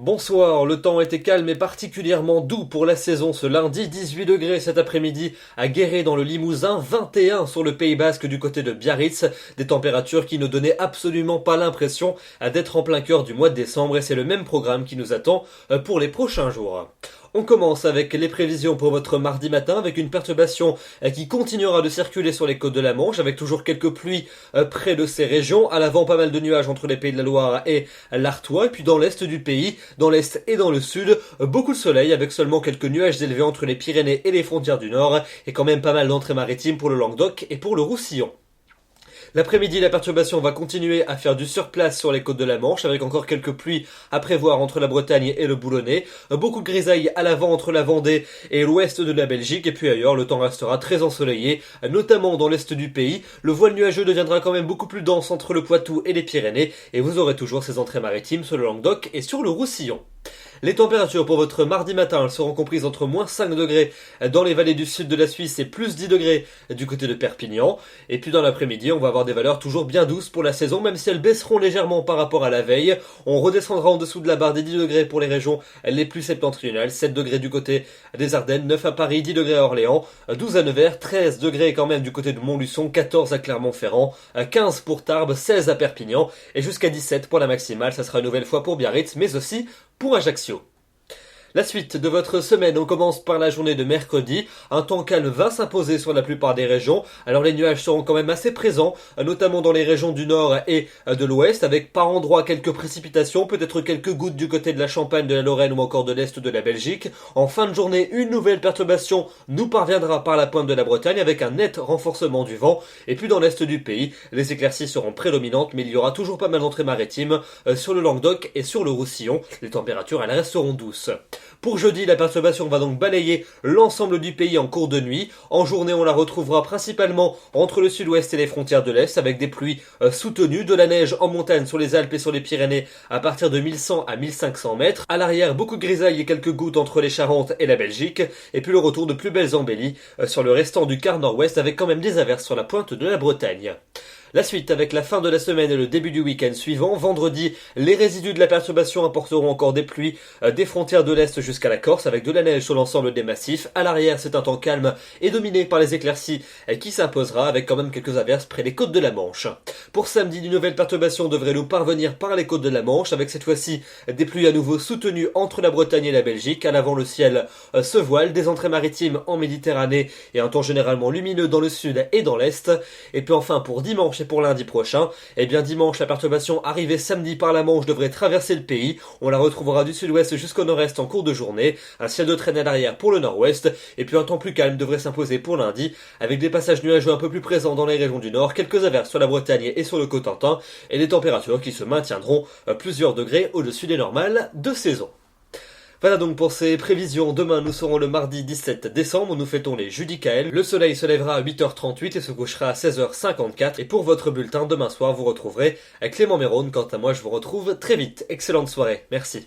Bonsoir, le temps était calme et particulièrement doux pour la saison ce lundi, 18 degrés cet après-midi à Guéret dans le Limousin, 21 sur le Pays Basque du côté de Biarritz, des températures qui ne donnaient absolument pas l'impression d'être en plein cœur du mois de décembre et c'est le même programme qui nous attend pour les prochains jours. On commence avec les prévisions pour votre mardi matin avec une perturbation qui continuera de circuler sur les côtes de la Manche avec toujours quelques pluies près de ces régions. À l'avant, pas mal de nuages entre les Pays de la Loire et l'Artois. Et puis dans l'est du pays, dans l'est et dans le sud, beaucoup de soleil avec seulement quelques nuages élevés entre les Pyrénées et les frontières du nord et quand même pas mal d'entrées maritimes pour le Languedoc et pour le Roussillon. L'après-midi, la perturbation va continuer à faire du surplace sur les côtes de la Manche, avec encore quelques pluies à prévoir entre la Bretagne et le Boulonnais. Beaucoup de grisailles à l'avant entre la Vendée et l'ouest de la Belgique, et puis ailleurs, le temps restera très ensoleillé, notamment dans l'est du pays. Le voile nuageux deviendra quand même beaucoup plus dense entre le Poitou et les Pyrénées, et vous aurez toujours ces entrées maritimes sur le Languedoc et sur le Roussillon. Les températures pour votre mardi matin elles seront comprises entre moins 5 degrés dans les vallées du sud de la Suisse et plus 10 degrés du côté de Perpignan. Et puis dans l'après-midi, on va avoir des valeurs toujours bien douces pour la saison, même si elles baisseront légèrement par rapport à la veille. On redescendra en dessous de la barre des 10 degrés pour les régions les plus septentrionales, 7 degrés du côté des Ardennes, 9 à Paris, 10 degrés à Orléans, 12 à Nevers, 13 degrés quand même du côté de Montluçon, 14 à Clermont-Ferrand, 15 pour Tarbes, 16 à Perpignan et jusqu'à 17 pour la maximale. Ça sera une nouvelle fois pour Biarritz, mais aussi pour Ajaccio. La suite de votre semaine, on commence par la journée de mercredi. Un temps calme va s'imposer sur la plupart des régions. Alors les nuages seront quand même assez présents, notamment dans les régions du nord et de l'ouest, avec par endroits quelques précipitations, peut-être quelques gouttes du côté de la Champagne, de la Lorraine ou encore de l'est de la Belgique. En fin de journée, une nouvelle perturbation nous parviendra par la pointe de la Bretagne avec un net renforcement du vent. Et puis dans l'est du pays, les éclaircies seront prédominantes, mais il y aura toujours pas mal d'entrées maritimes sur le Languedoc et sur le Roussillon. Les températures, elles resteront douces. Pour jeudi, la perturbation va donc balayer l'ensemble du pays en cours de nuit. En journée, on la retrouvera principalement entre le sud-ouest et les frontières de l'est, avec des pluies soutenues, de la neige en montagne sur les Alpes et sur les Pyrénées à partir de 1100 à 1500 mètres. À l'arrière, beaucoup de grisailles et quelques gouttes entre les Charentes et la Belgique. Et puis le retour de plus belles embellies sur le restant du quart nord-ouest, avec quand même des averses sur la pointe de la Bretagne. La suite avec la fin de la semaine et le début du week-end suivant. Vendredi, les résidus de la perturbation apporteront encore des pluies des frontières de l'Est jusqu'à la Corse avec de la neige sur l'ensemble des massifs. À l'arrière, c'est un temps calme et dominé par les éclaircies qui s'imposera avec quand même quelques averses près des côtes de la Manche. Pour samedi, une nouvelle perturbation devrait nous parvenir par les côtes de la Manche avec cette fois-ci des pluies à nouveau soutenues entre la Bretagne et la Belgique. À l'avant, le ciel se voile, des entrées maritimes en Méditerranée et un temps généralement lumineux dans le sud et dans l'Est. Et puis enfin, pour dimanche et pour lundi prochain, dimanche, la perturbation arrivée samedi par la Manche devrait traverser le pays. On la retrouvera du sud-ouest jusqu'au nord-est en cours de journée. Un ciel de traîne à l'arrière pour le nord-ouest. Et puis un temps plus calme devrait s'imposer pour lundi, avec des passages nuageux un peu plus présents dans les régions du nord, quelques averses sur la Bretagne et sur le Cotentin, et des températures qui se maintiendront plusieurs degrés au-dessus des normales de saison. Voilà donc pour ces prévisions. Demain, nous serons le mardi 17 décembre. Nous fêtons les Judicaël. Le soleil se lèvera à 8h38 et se couchera à 16h54. Et pour votre bulletin, demain soir, vous retrouverez Clément Mérone. Quant à moi, je vous retrouve très vite. Excellente soirée. Merci.